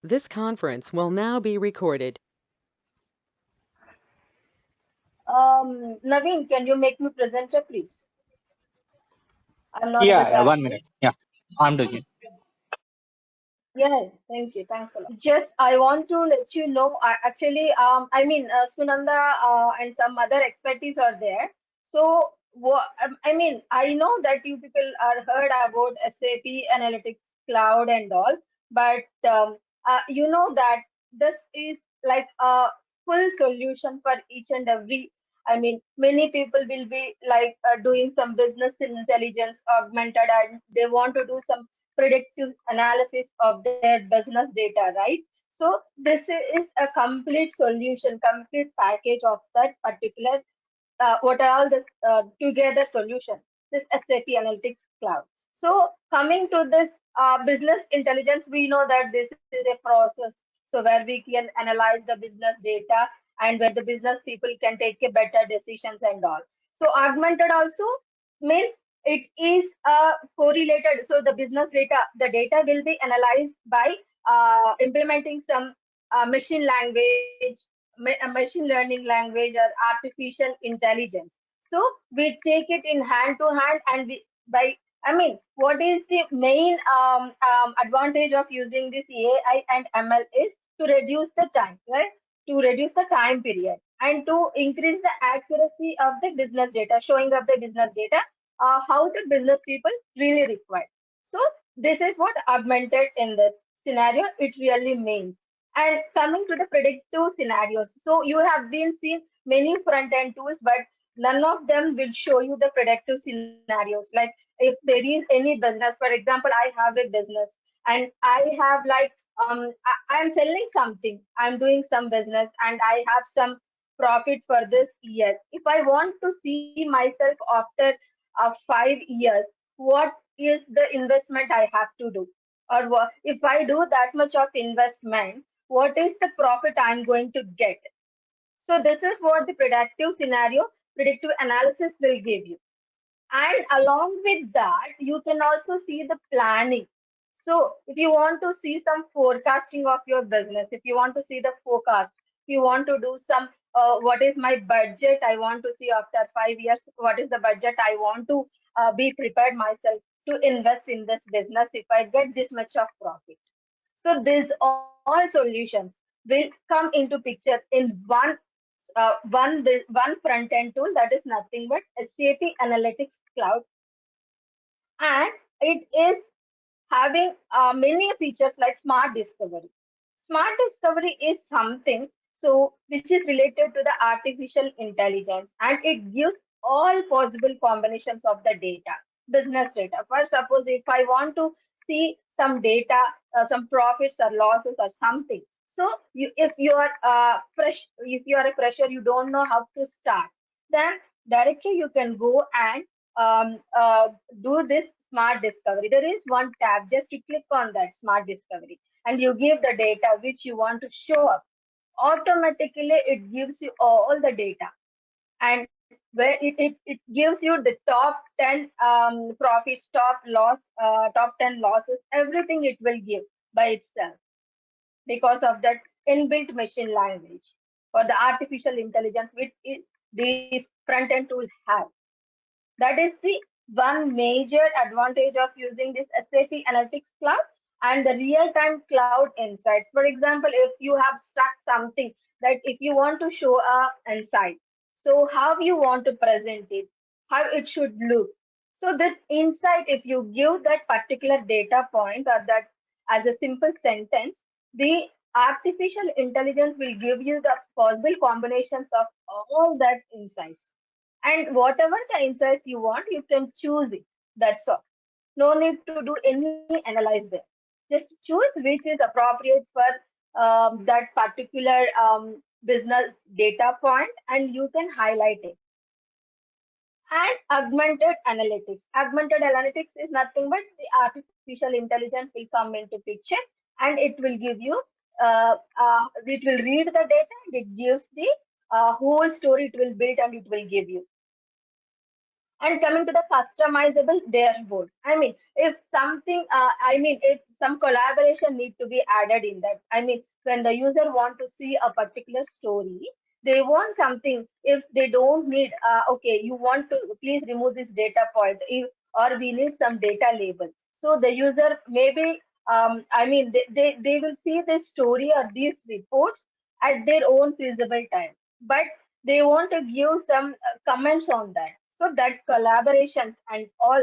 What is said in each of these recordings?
This conference will now be recorded. Naveen, can you make me presenter, please? I'm not able Yeah, to yeah, one access. minute. Yeah, I'm doing it. Yeah, thank you. Thanks a lot. Just I want to let you know, Sunanda and some other expertise are there. So, I know that you people are heard about SAP Analytics Cloud and all, but you know that this is like a full solution for each and every. Many people will be like doing some business intelligence augmented, and they want to do some predictive analysis of their business data, right? So this is a complete solution, complete package of that particular what are all the together solution, this SAP Analytics Cloud. So coming to this business intelligence, we know that this is a process. So where we can analyze the business data and where the business people can take a better decisions and all. So augmented also means it is correlated. So the data will be analyzed by implementing some machine learning language or artificial intelligence. So we take it in hand to hand, and we by what is the main advantage of using this AI and ML is to reduce the time, right? To reduce the time period and to increase the accuracy of the business data, showing up the business data, how the business people really require. So this is what augmented in this scenario it really means. And coming to the predictive scenarios, so you have been seen many front end tools, but none of them will show you the predictive scenarios. Like if there is any business, for example, I have a business and I have like I'm selling something, I'm doing some business, and I have some profit for this year. If I want to see myself after 5 years, what is the investment I have to do? Or if I do that much of investment, what is the profit I'm going to get? So this is what the predictive scenario, predictive analysis will give you. And along with that, you can also see the planning. So if you want to see some forecasting of your business, if you want to see the forecast, if you want to do some, what is my budget? I want to see after 5 years, what is the budget I want to be prepared myself to invest in this business if I get this much of profit. So these all solutions will come into picture in one front end tool, that is nothing but SAP Analytics Cloud, and it is having many features like smart discovery. Smart discovery is something which is related to the artificial intelligence, and it gives all possible combinations of the data, business data. For suppose if I want to see some data, some profits or losses or something. So if you are if you are a fresher, you don't know how to start, then directly you can go and um, uh, do this smart discovery. There is one tab, just you click on that smart discovery and you give the data which you want to show up. Automatically, it gives you all the data, and where it gives you the top 10 profits, top 10 losses, everything it will give by itself because of that inbuilt machine language or the artificial intelligence which these front end tools have. That is the one major advantage of using this SAP Analytics Cloud and the real-time cloud insights. For example, if you have stuck something that if you want to show a insight, so how you want to present it, how it should look. So this insight, if you give that particular data point or that as a simple sentence, the artificial intelligence will give you the possible combinations of all that insights, and whatever the insight you want, you can choose it. That's all. No need to do any analyze there. Just choose which is appropriate for that particular business data point, and you can highlight it. And augmented analytics. Augmented analytics is nothing but the artificial intelligence will come into picture, and it will give you, it will read the data, and it gives the whole story, it will build and it will give you. And coming to the customizable dashboard, I mean, if something, if some collaboration need to be added in that, I mean, when the user want to see a particular story, they want something. If they don't need, okay, you want to please remove this data point, if, or we need some data label. So the user maybe, they will see this story or these reports at their own feasible time. But they want to give some comments on that, so that collaborations and all,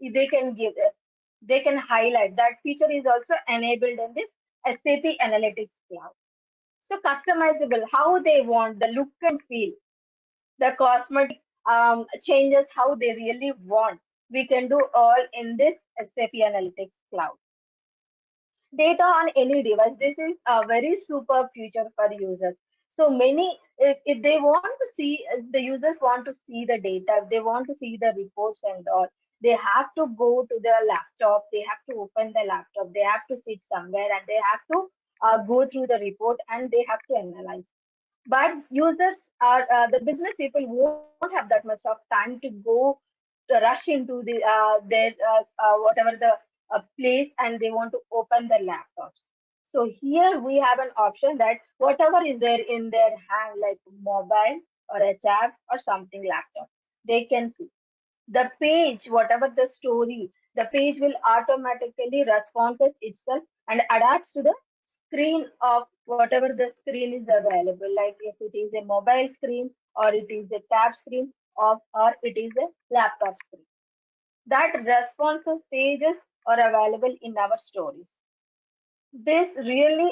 they can give it, they can highlight that feature is also enabled in this SAP Analytics Cloud. So customizable, how they want the look and feel, the cosmetic changes, how they really want. We can do all in this SAP Analytics Cloud. Data on any device. This is a very super feature for users. So many, if they want to see, if the users want to see the data, if they want to see the reports and all, they have to go to their laptop, they have to open the laptop, they have to sit somewhere and they have to go through the report and they have to analyze. But users are, the business people won't have that much of time to go to rush into their whatever the place, and they want to open their laptops. So here we have an option that whatever is there in their hand, like mobile or a tab or something laptop, they can see the page, whatever the story, the page will automatically responses itself and adapts to the screen of whatever the screen is available. Like if it is a mobile screen, or it is a tab screen, or it is a laptop screen. That responsive pages are available in our stories. This really,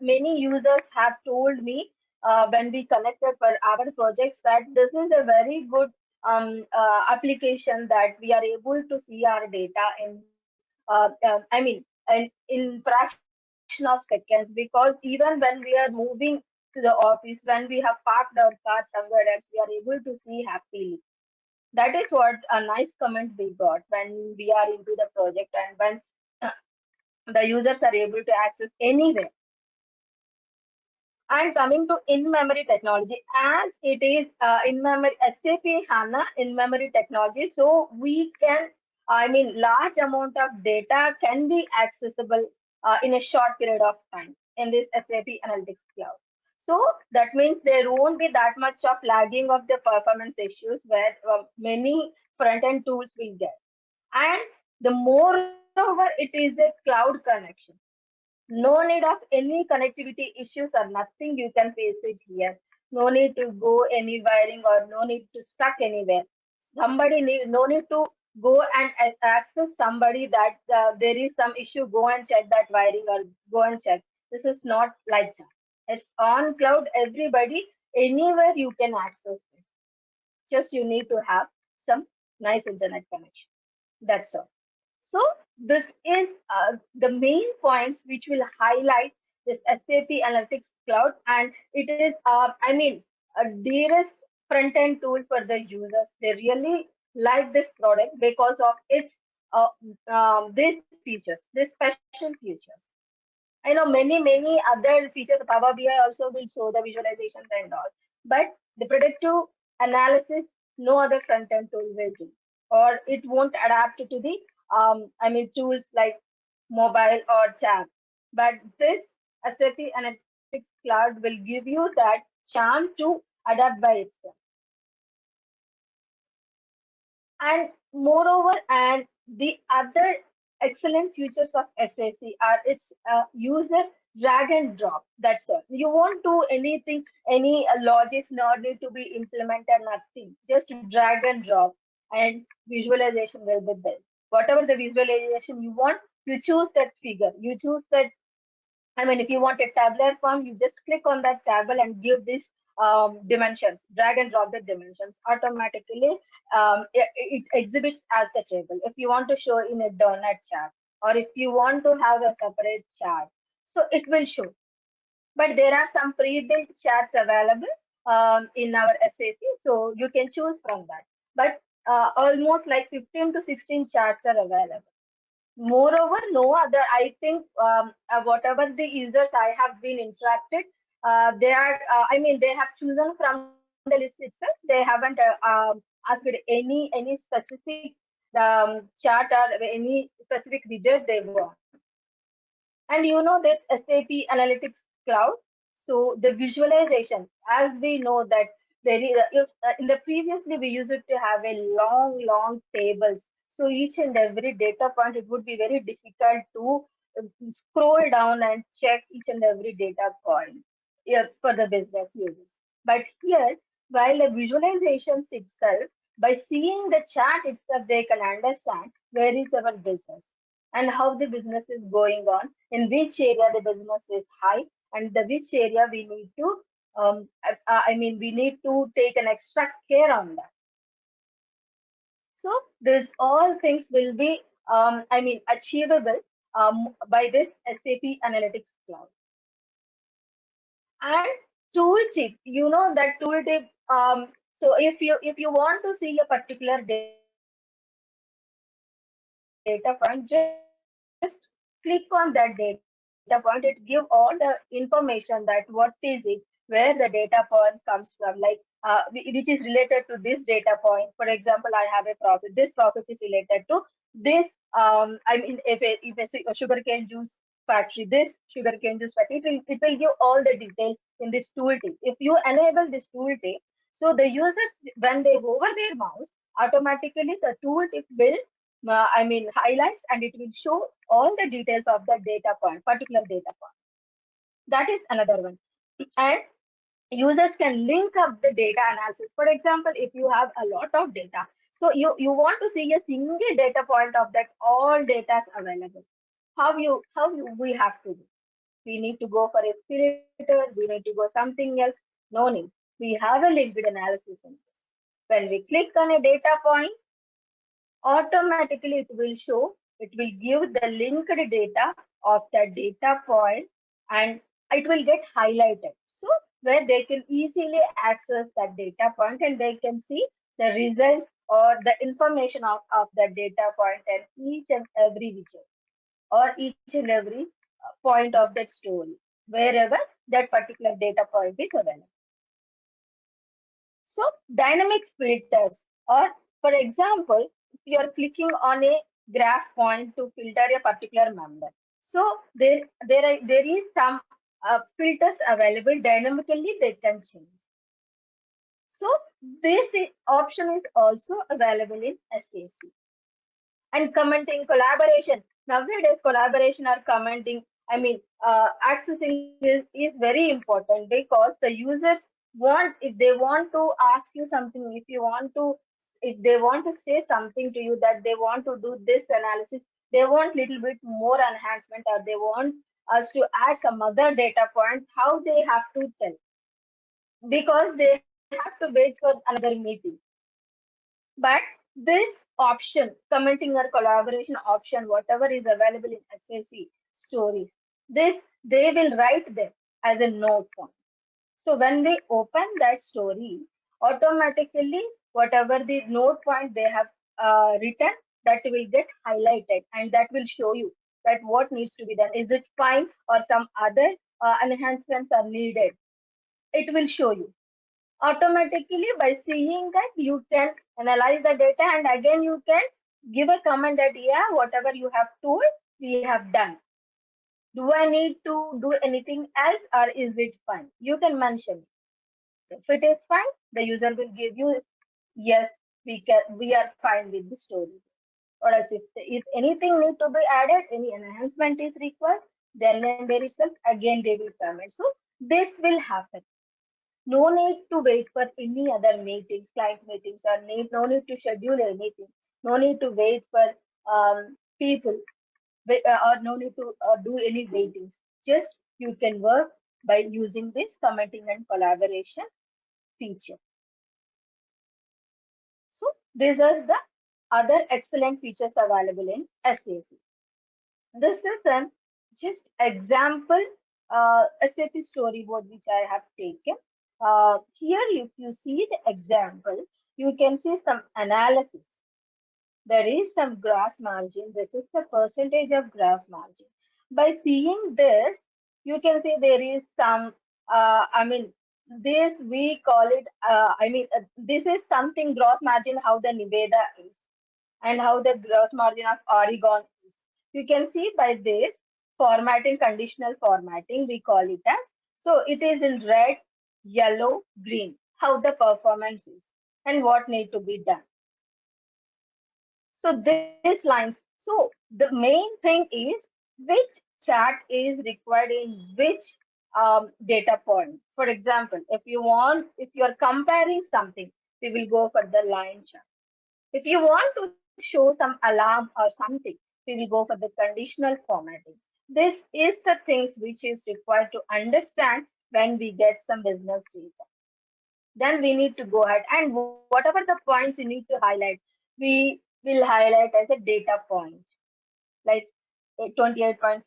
many users have told me when we connected for our projects that this is a very good application, that we are able to see our data in, in fraction of seconds, because even when we are moving to the office, when we have parked our car somewhere else, we are able to see happily. That is what a nice comment we got when we are into the project, and when the users are able to access anywhere. And coming to in-memory technology, as it is in-memory SAP HANA in-memory technology, so we can, large amount of data can be accessible in a short period of time in this SAP Analytics Cloud. So that means there won't be that much of lagging of the performance issues, where many front-end tools will get. And the moreover, it is a cloud connection. No need of any connectivity issues or nothing, you can face it here. No need to go any wiring, or no need to stuck anywhere. Somebody need, no need to go and access somebody that there is some issue, go and check that wiring or go and check. This is not like that. It's on cloud, everybody, anywhere you can access this. Just you need to have some nice internet connection. That's all. So this is the main points which will highlight this SAP Analytics Cloud, and it is, a dearest front-end tool for the users. They really like this product because of its these features, these special features. I know many other features. The Power BI also will show the visualizations and all, but the predictive analysis, no other front end tool will do, or it won't adapt to the tools like mobile or tab. But this SAP Analytics Cloud will give you that chance to adapt by itself. And moreover, and the other excellent features of SAC are its user drag and drop. That's all. You won't do anything, any logics not need to be implemented, nothing. Just drag and drop, and visualization will be built. Whatever the visualization you want, you choose that figure. You choose that, if you want a tabular form, you just click on that table and give this dimensions, drag and drop the dimensions. Automatically, it exhibits as the table. If you want to show in a donut chart, or if you want to have a separate chart, so it will show. But there are some pre-built charts available in our SAC, so you can choose from that. But almost like 15 to 16 charts are available. Moreover, no other, I think, whatever the users I have been interacted, they are, they have chosen from the list itself. They haven't asked any specific chart or any specific widget they want. And you know this SAP Analytics Cloud. So the visualization, as we know that there is, if in the previously we used it to have a long tables. So each and every data point, it would be very difficult to scroll down and check each and every data point, yeah, for the business users. But here, while the visualizations itself, by seeing the chart itself, they can understand where is our business and how the business is going on, in which area the business is high, and the which area we need to, we need to take an extra care on that. So this all things will be, achievable by this SAP Analytics Cloud. And tooltip, you know that tooltip. So if you want to see a particular data point, just click on that data point. It give all the information that what is it, where the data point comes from, like which is related to this data point. For example, I have a profit. This profit is related to this. If a sugarcane juice factory, this sugarcane juice factory, it will give all the details in this tooltip. If you enable this tooltip, so the users, when they hover their mouse, automatically the tooltip will, highlights, and it will show all the details of the data point, particular data point. That is another one. And users can link up the data analysis. For example, if you have a lot of data, so you want to see a single data point of that all data is available. How we have to do? We need to go for a filter. We need to go something else. No need. We have a linked analysis in this. When we click on a data point, automatically it will give the linked data of that data point, and it will get highlighted. So where they can easily access that data point and they can see the results or the information of that data point and each and every widget or each and every point of that story, wherever that particular data point is available. So dynamic filters, or for example, if you are clicking on a graph point to filter a particular member, so there is some filters available dynamically. They can change. So option is also available in SAC. And commenting collaboration. Nowadays, collaboration or commenting, accessing is very important because the users want, if they want to ask you something, if they want to say something to you that they want to do this analysis, they want little bit more enhancement, or they want us to add some other data point, how they have to tell, because they have to wait for another meeting. But this option, commenting or collaboration option, whatever is available in SAC stories, this they will write them as a note point. So when they open that story, automatically whatever the note point they have written, that will get highlighted, and that will show you that what needs to be done. Is it fine or some other enhancements are needed? It will show you automatically. By seeing that, you can analyze the data, and again you can give a comment that yeah, whatever you have told, we have done. Do I need to do anything else, or is it fine? You can mention. If it is fine, the user will give you yes, we are fine with the story. Or else if anything need to be added, any enhancement is required, then and there itself again they will comment. So this will happen. No need to wait for any other meetings, client meetings, or no need to schedule anything. No need to wait for people, or no need to do any waitings. Just you can work by using this commenting and collaboration feature. So these are the other excellent features available in SAC. This is an just example SAP storyboard which I have taken. Here, if you see the example, you can see some analysis. There is some gross margin. This is the percentage of gross margin. By seeing this, you can see there is some. this we call it, this is something gross margin, how the Niveda is and how the gross margin of Oregon is. You can see by this formatting, conditional formatting, we call it as. So it is in red, yellow, green, how the performance is and what need to be done. So these lines. So the main thing is which chart is required in which data point. For example, if you are comparing something, we will go for the line chart. If you want to show some alarm or something, we will go for the conditional formatting. This is the things which is required to understand when we get some business data. Then we need to go ahead and whatever the points you need to highlight, we will highlight as a data point. Like 28.47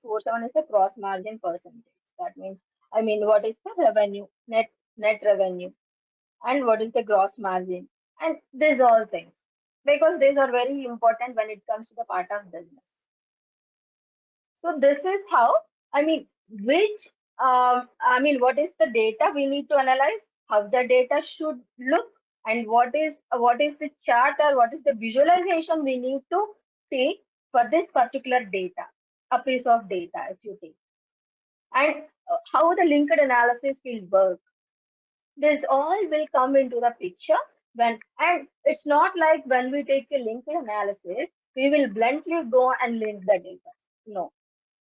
is the gross margin percentage. That means, what is the revenue, net revenue, and what is the gross margin, and these all things, because these are very important when it comes to the part of business. So this is how, I mean, which, what is the data we need to analyze, how the data should look, and what is the chart or what is the visualization we need to take for this particular data, a piece of data if you take, and how the linked analysis will work. This all will come into the picture when, and it's not like when we take a linked analysis, we will bluntly go and link the data. No,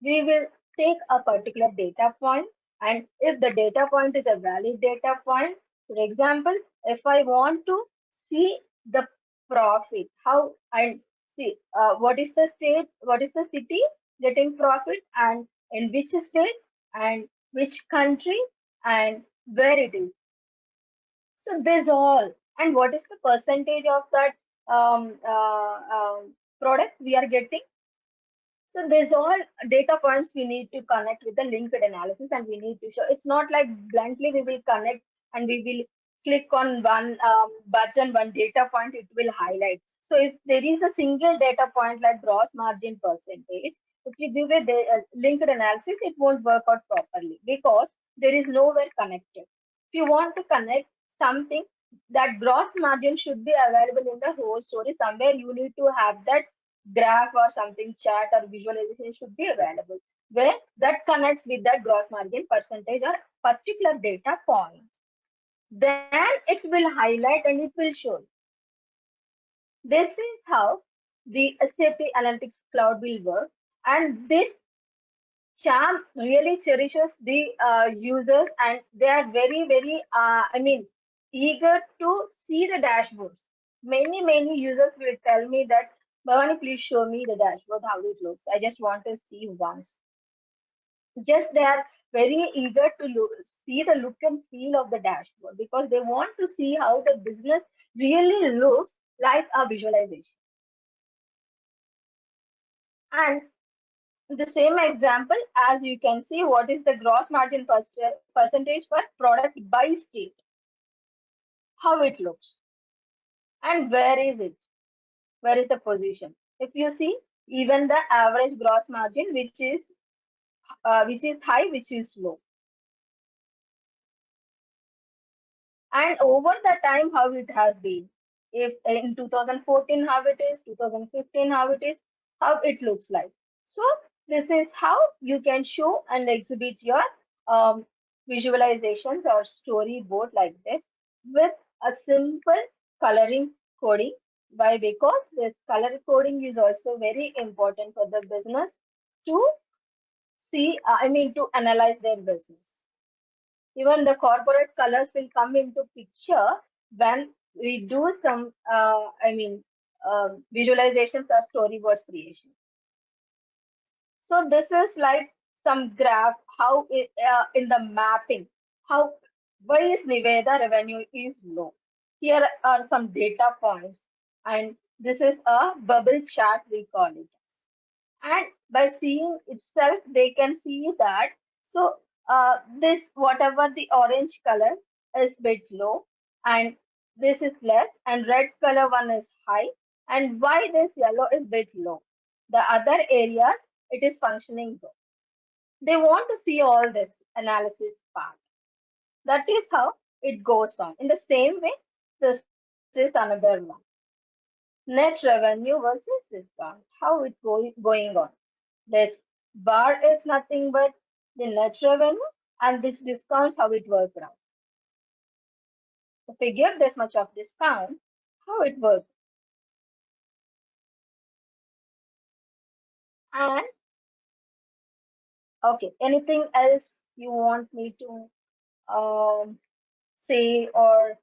we will take a particular data point, and if the data point is a valid data point, for example, if I want to see the profit, how, and see what is the state, what is the city getting profit, and in which state, and which country, and where it is. So this all, and what is the percentage of that product we are getting? So there's all data points we need to connect with the linked analysis, and we need to show. It's not like bluntly we will connect and we will click on one button, one data point, it will highlight. So if there is a single data point like gross margin percentage, if you give a linked analysis, it won't work out properly because there is nowhere connected. If you want to connect something, that gross margin should be available in the whole story. Somewhere you need to have that graph or something, chart or visualization should be available where that connects with that gross margin percentage or particular data point. Then it will highlight and it will show. This is how the SAP Analytics Cloud will work, and this charm really cherishes the users, and they are very, very, eager to see the dashboards. Many users will tell me that, Bhavani, please show me the dashboard, how it looks. I just want to see once. Just they are very eager to see the look and feel of the dashboard because they want to see how the business really looks like a visualization. And the same example, as you can see, what is the gross margin percentage for product by state, how it looks, and where is it, where is the position. If you see, even the average gross margin, which is high, which is low, and over the time how it has been. If in 2014 how it is, 2015 how it is, how it looks like. So this is how you can show and exhibit your um, visualizations or storyboard like this with a simple coloring coding. Why? Because this color coding is also very important for the business to see, to analyze their business. Even the corporate colors will come into picture when we do some, visualizations or storyboard creation. So this is like some graph, how it, in the mapping, how, why is Niveda revenue is low. Here are some data points, and this is a bubble chart we call it. And by seeing itself they can see that, so this whatever the orange color is bit low, and this is less, and red color one is high, and why this yellow is bit low, the other areas it is functioning good. They want to see all this analysis part. That is how it goes on. In the same way, this is another one. Net revenue versus discount. How it going on? This bar is nothing but the net revenue and this discounts how it works out. If we give this much of discount, how it works? And okay, anything else you want me to say or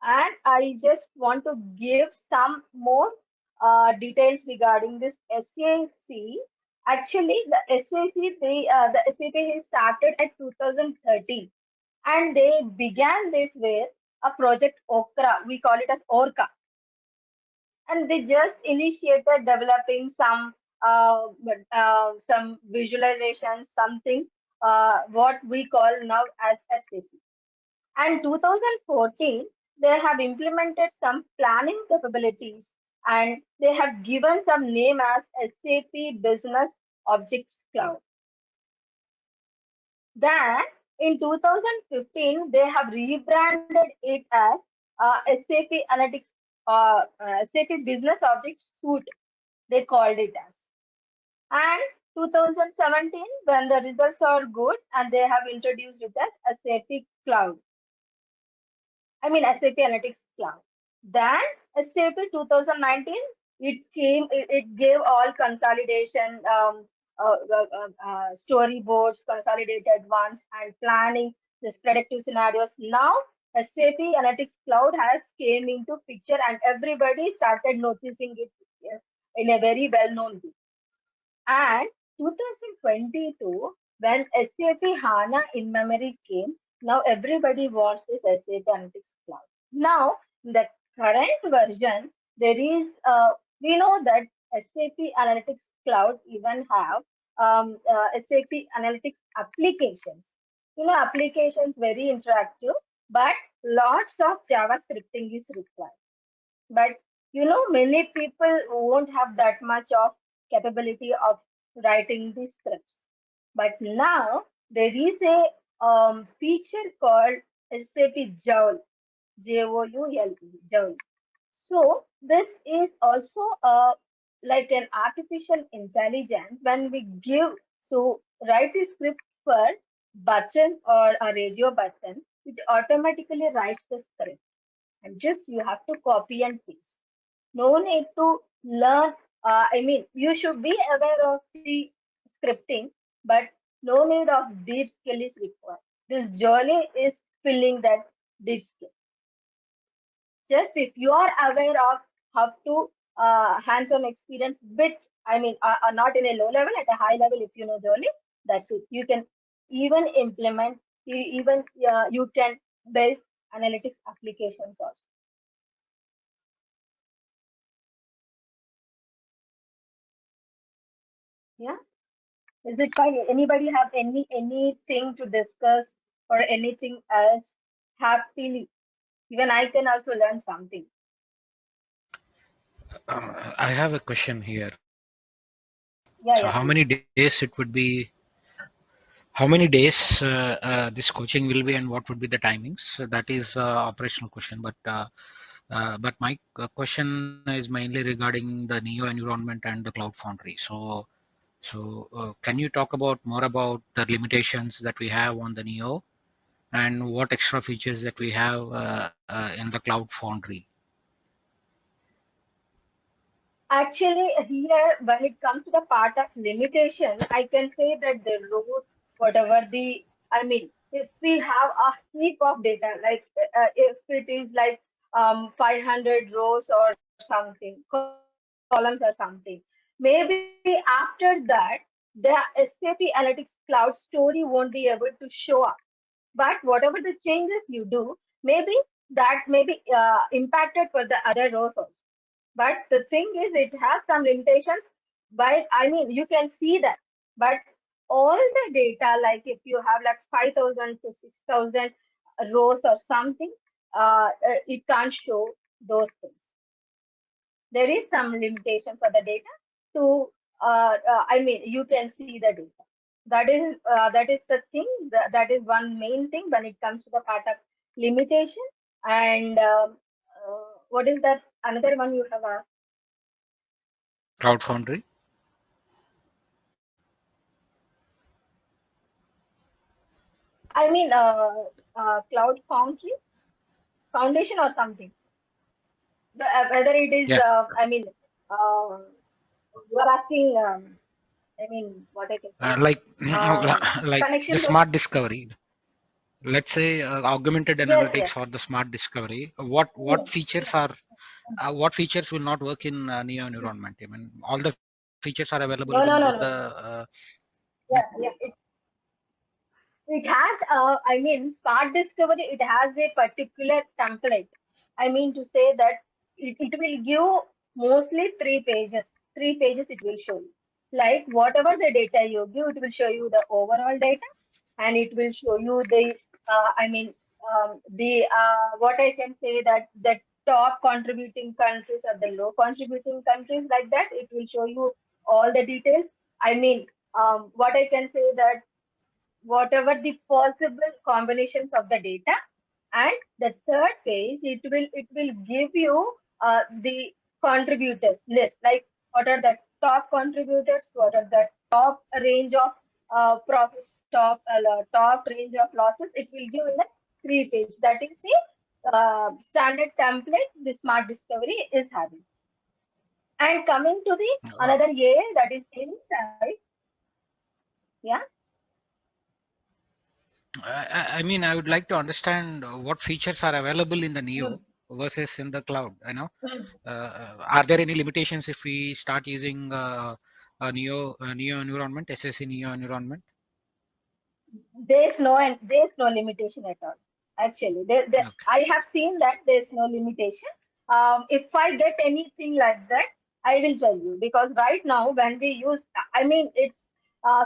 and I just want to give some more details regarding this SAC. Actually, the SAC, the SAP started at 2013 and they began this with a project Okra. We call it as Orca, and they just initiated developing some visualizations, something what we call now as SAC. And 2014, they have implemented some planning capabilities and they have given some name as SAP Business Objects Cloud. Then in 2015, they have rebranded it as SAP Analytics, SAP Business Objects Suite, they called it as. And 2017, when the results are good, and they have introduced it as SAP Cloud. I mean SAP Analytics Cloud. Then SAP 2019, it gave all consolidation, storyboards, consolidated ones, and planning this predictive scenarios. Now SAP Analytics Cloud has came into picture, and everybody started noticing it in a very well-known way. And 2022, when SAP HANA in memory came, now everybody wants this SAP Analytics Cloud. Now, in the current version, there is, we know that SAP Analytics Cloud even have SAP Analytics applications. Applications very interactive, but lots of JavaScripting is required. But many people won't have that much of capability of writing these scripts. But now there is a feature called SAP Joule, Joule, Joule. So this is also like an artificial intelligence when we give, so write a script for button or a radio button, it automatically writes the script and just you have to copy and paste. No need to learn. I mean, you should be aware of the scripting, but no need of deep skill is required. This journey is filling that deep skill. Just if you are aware of how to hands-on experience, bit. I mean, not in a low level, at a high level. If you know journey, that's it. You can even implement. Even you can build analytics applications also. Yeah. Is it fine? Anybody have anything to discuss or anything else? Happily, even I can also learn something. I have a question here. Yeah, So yeah, how please. many days it would be? How many days this coaching will be, and what would be the timings? So that is operational question. But my question is mainly regarding the Neo environment and the Cloud Foundry. So can you talk about more about the limitations that we have on the Neo and what extra features that we have in the Cloud Foundry? Actually, here when it comes to the part of limitation, I can say that the root, whatever the, I mean, if we have a heap of data, like if it is like 500 rows or something, columns or something, maybe after that, the SAP Analytics Cloud story won't be able to show up. But whatever the changes you do, maybe that may be impacted for the other rows also. But the thing is, it has some limitations. But I mean, you can see that. But all the data, like if you have like 5,000 to 6,000 rows or something, it can't show those things. There is some limitation for the data to, I mean, you can see the data. That is the thing. That is one main thing when it comes to the part of limitation, and what is that another one you have asked? Cloud Foundry. I mean, cloud foundry foundation or something. Whether it is, Yeah, I mean, uh, you are asking. I mean, what I can say, like um, like the connection to. smart discovery. Let's say augmented Yes, yes. analytics or the smart discovery. What Mm, features mm. are what features will not work in Neo environment? I mean, all the features are available in both No, the. no, no, no. Yeah, yeah. It has, I mean, Smart Discovery, it has a particular template. I mean to say that it will give mostly 3 pages. 3 pages it will show you. Like whatever the data you give, it will show you the overall data, and it will show you the, I mean, what I can say, that the top contributing countries or the low contributing countries, like that. It will show you all the details. I mean, what I can say, that whatever the possible combinations of the data, and the third page, it will give you the contributors list, like what are the top contributors, what are the top range of profits, top range of losses. It will give in the 3 page. That is the standard template the Smart Discovery is having. And coming to the Uh, another AI, that is inside. Yeah. I mean, I would like to understand what features are available in the Mm, Neo versus in the cloud. I know. mm. Are there any limitations if we start using a Neo environment, SAC Neo environment? There's no limitation at all. Actually, Okay. I have seen that there's no limitation. If I get anything like that, I will tell you, because right now when we use, I mean, it's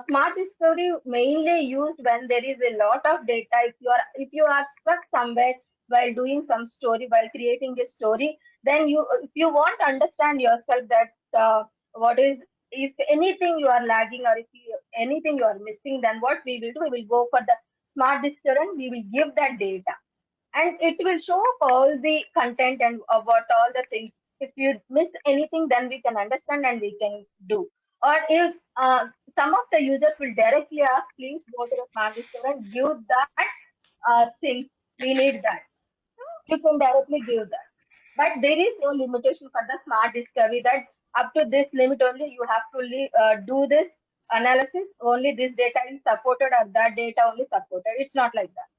Smart Discovery mainly used when there is a lot of data. If you are stuck somewhere while doing some story, while creating a story, then if you want to understand yourself, that what is, if anything you are lagging, or if anything you are missing, then what we will do, we will go for the Smart Discovery. We will give that data, and it will show all the content and about all the things. If you miss anything, then we can understand and we can do. Or if some of the users will directly ask, please go to the Smart Discovery and give that things. We need that. You can directly give that. But there is no limitation for the Smart Discovery, that up to this limit only you have to do this analysis. Only this data is supported, or that data only supported. It's not like that.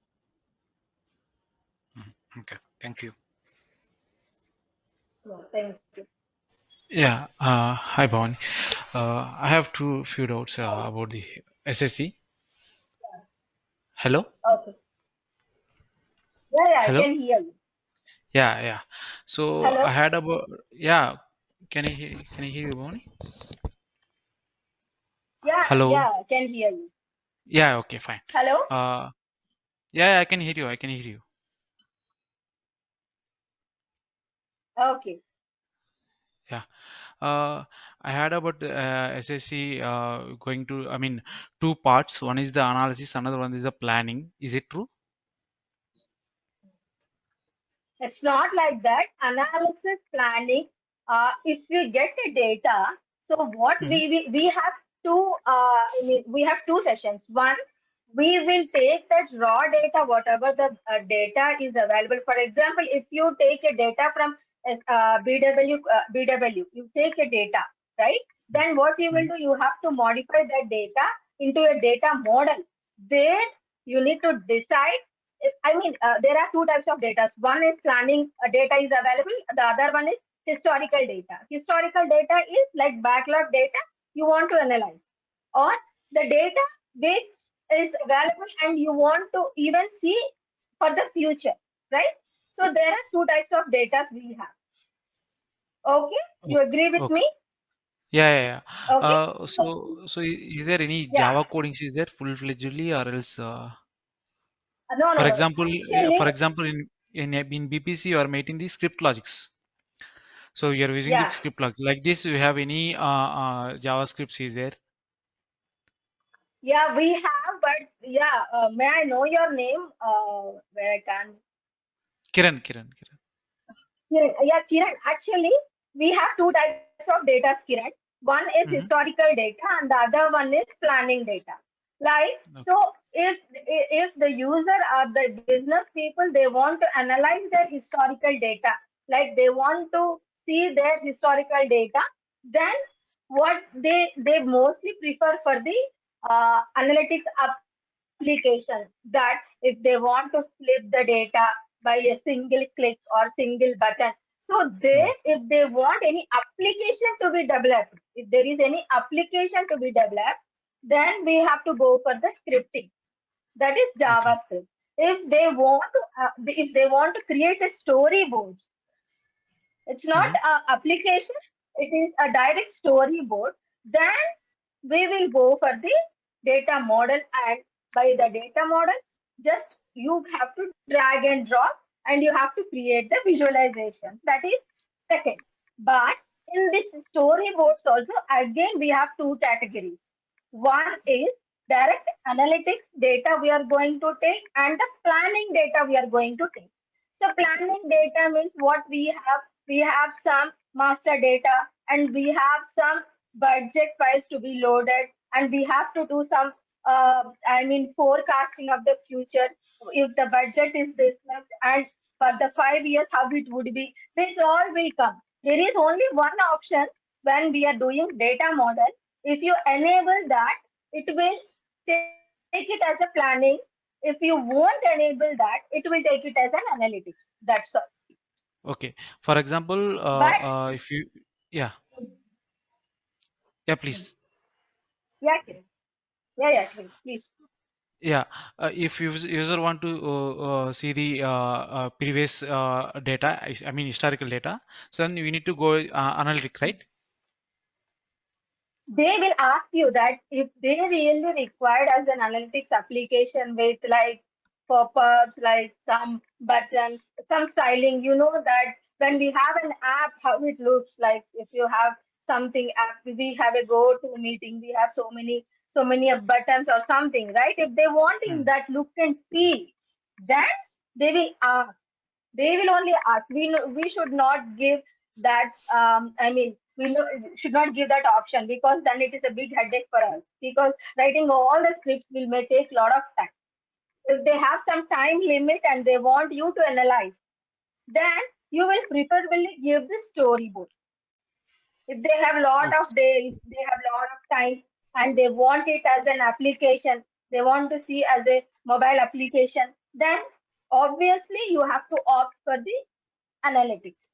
Okay. Thank you. No, thank you. Yeah, hi Bhavani. I have two few doubts about the SSC. Hello, Okay. Yeah, yeah, I hello. can hear you. Yeah, yeah. So Hello. I had about yeah. Can you hear you, Bhavani? Yeah, Hello. yeah, I can hear you. Yeah, okay, fine. Hello. Uh, yeah, I can hear you. I can hear you. Okay. Yeah. Uh, I had about SSC going to. I mean, two parts. One is the analysis. Another one is the planning. Is it true? It's not like that. Analysis planning. If we get the data, so what Hmm. we have two. I mean, we have two sessions. One, we will take that raw data, whatever the data is available. For example, if you take a data from BW, you take a data, right? Then what you will Hmm. do, you have to modify that data into a data model. There you need to decide. I mean, there are two types of data. One is planning data is available. The other one is historical data. Historical data is like backlog data you want to analyze, or the data which is available and you want to even see for the future, right? So there are two types of data we have. Okay, you Okay. agree with Okay. me? Yeah, yeah, yeah. Okay. So, Is there any yeah, Java codings is there full-fledgedly or else? no, no, no. For Actually, example, in BPC you are making the script logics. So you are using the yeah, script logic. Like this, you have any JavaScripts is there? yeah, we have, but yeah, may I know your name? Where I can? Kiran. Yeah, Kiran, actually, we have two types of data, Kiran. One is Mm-hmm. historical data, and the other one is planning data. Like, Okay. so if the user or the business people they want to analyze their historical data, like they want to see their historical data, then what they mostly prefer for the analytics application, that if they want to flip the data by a single click or single button, so they Mm. if they want any application to be developed, if there is any application to be developed, then we have to go for the scripting, that is Okay. JavaScript. If they want to create a storyboards, it's not Mm-hmm. a application, it is a direct storyboard. Then we will go for the data model, and by the data model, just you have to drag and drop and you have to create the visualizations. That is second. But in this storyboards also, again we have two categories. One is direct analytics data we are going to take, and the planning data we are going to take. So planning data means what we have. We have some master data, and we have some budget files to be loaded, and we have to do some forecasting of the future. If the budget is this much, and for the 5 years how it would be, this all will come. There is only one option when we are doing data model. If you enable that, it will take it as a planning. If you won't enable that, it will take it as an analytics. That's all. Okay. For example, But if you, yeah, yeah, please. yeah, Kiran. Yeah, Kiran, please. Yeah, if user want to see the previous data, I mean historical data, so then we need to go analytic, right? They will ask you that if they really required as an analytics application with like pop-ups, like some buttons, some styling, you know that when we have an app, how it looks like. If you have something app, we have a go-to meeting, we have so many buttons or something, right? If they wanting Mm. that look and feel, then they will ask. They will only ask. We should not give that. We should not give that option, because then it is a big headache for us. Because writing all the scripts will may take a lot of time. If they have some time limit and they want you to analyze, then you will preferably give the storyboard. If they have lot Okay. of days, they have lot of time, and they want it as an application, they want to see as a mobile application, then obviously you have to opt for the analytics.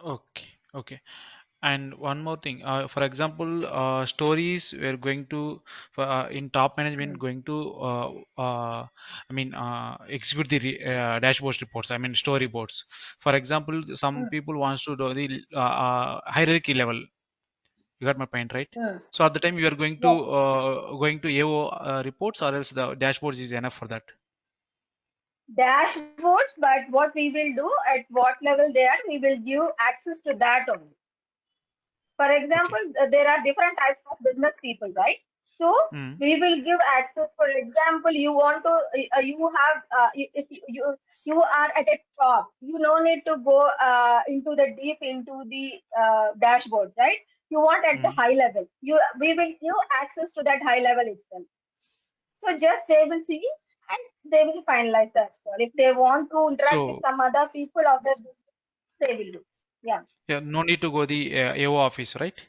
Okay. Okay. And one more thing, for example, stories we're going to in top management going to execute the dashboards reports. I mean storyboards. For example, some Mm, people wants to do the hierarchy level. You got my point, right? mm. So at the time you are Yes. going to AO reports, or else the dashboards is enough for that. Dashboards, but what we will do at what level they are, we will give access to that only. For example, Okay. there are different types of business people, right? So Mm. we will give access. For example, you want to, you have, if you are at a top, you no need to go into the deep into the dashboard, right? You want at the Mm. high level. We will give access to that high level itself. So just they will see and they will finalize that. So if they want to interact with So some other people of the business, they will do. Yeah. yeah, no need to go the AO office, right?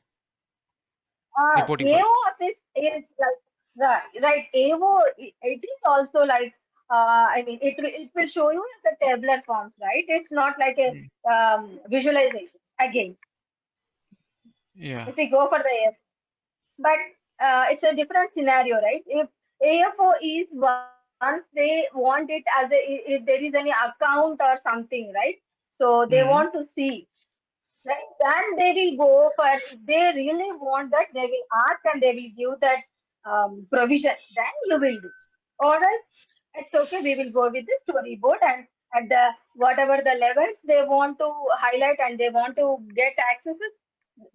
Reporting for. AO office is like right. AO it is also like it will show you as a tabular forms, right? It's not like a Mm. visualization. Again, Yeah. if we go for the AFO, but it's a different scenario, right? If AFO is once they want it as a if there is any account or something, right? So they want Mm. to see. Right? Then they will go for, if they really want that, they will ask and they will give that provision. Then you will do. Or else, it's okay, we will go with the storyboard, and at the whatever the levels they want to highlight and they want to get accesses,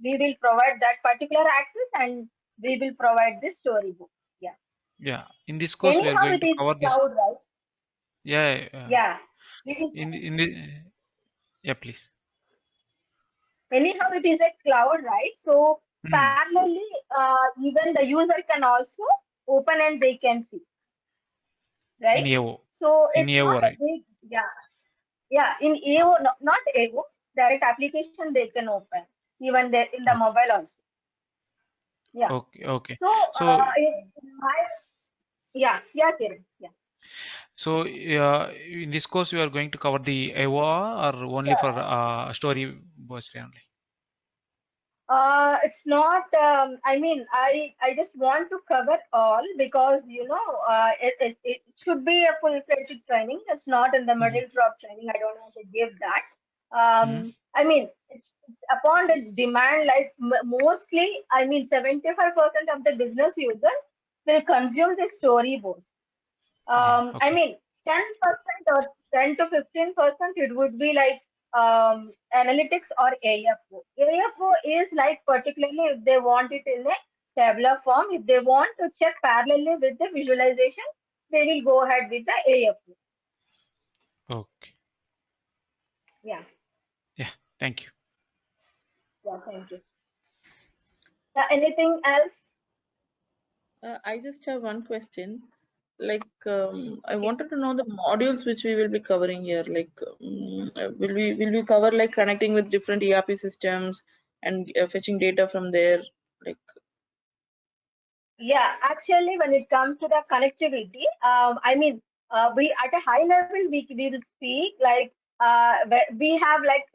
we will provide that particular access and we will provide this storyboard. Yeah. Yeah. In this course, we are Anyhow, going it to is cover this. cloud, right? Yeah. Yeah. in the yeah, please. Anyhow, it is a cloud, right? So Hmm. parallelly, even the user can also open and they can see, In right? AO. So In it's AO, not a right? big, yeah, yeah. In AO, no, not AO, direct application they can open, even there in the Okay. mobile also. Yeah. Okay. Okay. So So in my, yeah, Kiran, yeah. so in this course you are going to cover the AO or only for Yeah. story based only? It's not. I mean, I just want to cover all because it should be a full-fledged training. It's not in the Mm-hmm. middle drop training. I don't want to give that. Mm-hmm. I mean, it's upon the demand. Like mostly, I mean, 75% of the business users will consume the storyboards. Yeah. I Okay. mean, 10% or 10 to 15%, it would be like analytics or AFO. AFO is like particularly if they want it in a tabular form, if they want to check parallelly with the visualization, they will go ahead with the AFO. Okay. Yeah, Yeah. Thank you. yeah, thank you. Anything else? I just have one question. Like, I Okay. wanted to know the modules which we will be covering here. Like, will we cover like connecting with different ERP systems and fetching data from there? Like, Yeah, actually, when it comes to the connectivity, I mean, we at a high level we will speak like we have like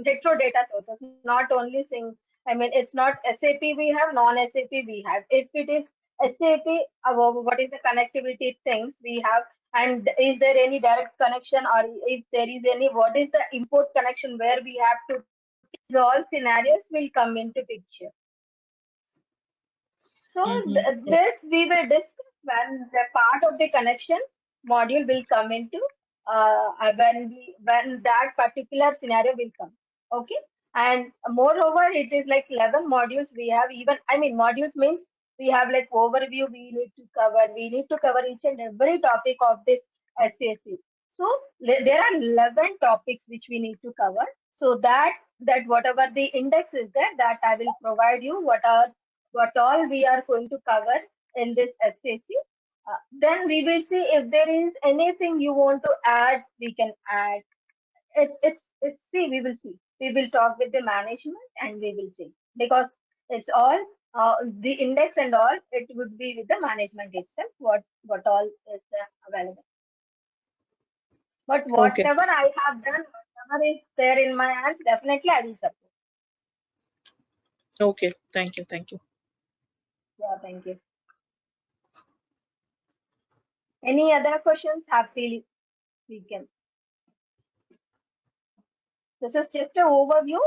hetero data sources, not only saying. I mean, it's not SAP we have, non-SAP we have. If it is SAP, what is the connectivity things we have, and is there any direct connection, or if there is any, what is the import connection where we have to? So all scenarios will come into picture. So mm-hmm. this we will discuss when the part of the connection module will come into when that particular scenario will come. Okay, and moreover, it is like 11 modules we have. Even I mean modules means we have like overview we need to cover. We need to cover each and every topic of this SAC. So there are 11 topics which we need to cover. So that whatever the index is there, that I will provide you what all we are going to cover in this SAC. Then we will see if there is anything you want to add, we can add. It's see, we will see. We will talk with the management and we will take because it's all the index and all. It would be with the management itself. What all is there available. But Okay, whatever I have done, whatever is there in my hands, definitely I will support. okay. Thank you. Yeah, thank you. Any other questions? Happily we can. This is just an overview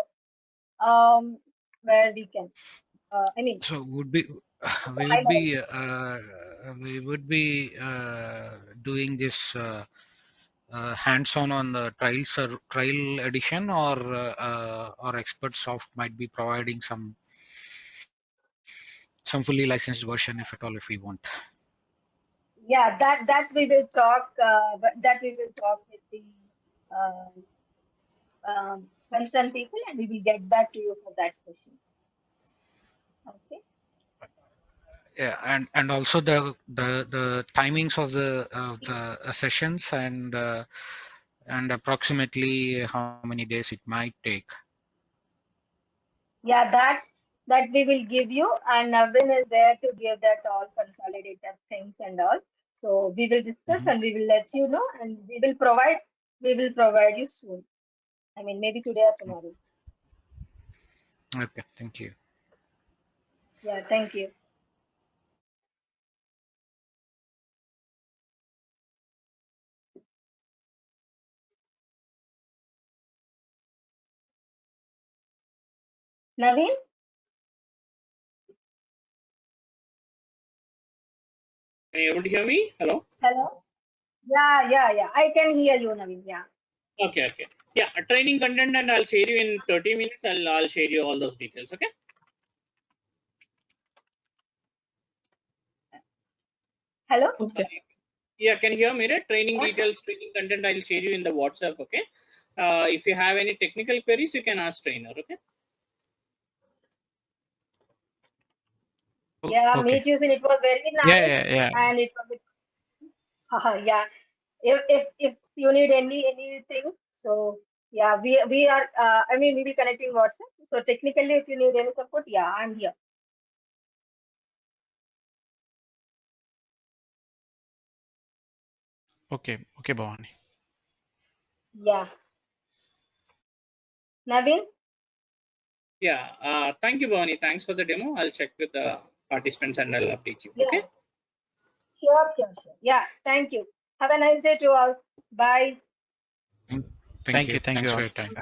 where we can, I mean, So would be we high would level. be doing this hands-on on the trials or trial edition, or expert soft might be providing some fully licensed version if at all if we want. Yeah, that we will talk. That we will talk with the uh, concerned people, and we will get back to you for that question. Okay. Yeah, and also the timings of the sessions, and approximately how many days it might take. Yeah, that we will give you, and Naveen is there to give that all consolidated things and all. So we will discuss Mhm. and we will let you know, and we will provide you soon. I mean, maybe today or tomorrow. Okay, thank you. Yeah, thank you. Naveen, Can you able to hear me? Hello? hello. Yeah. I can hear you, Naveen. Yeah. Okay, okay. Yeah, training content and I'll share you in 30 minutes. I'll share you all those details. Okay. Hello. Okay. Yeah, can you hear me? Right? Training Yeah. details, training content, I'll share you in the WhatsApp. Okay. If you have any technical queries, you can ask trainer. Okay. Yeah, Okay. meet you soon. It was very Yeah, nice, yeah, yeah. and it was yeah. If you need anything, so yeah, we are. I mean, we will connect in WhatsApp. So technically, if you need any support, yeah, I'm here. Okay, okay, Bhavani. Yeah, Naveen. Yeah. Thank you, Bhavani. Thanks for the demo. I'll check with the participants and I'll update you. Yeah, Okay. sure. Yeah, thank you. Have a nice day to all. Bye. Thank Thank you. you, Thanks all. for your time.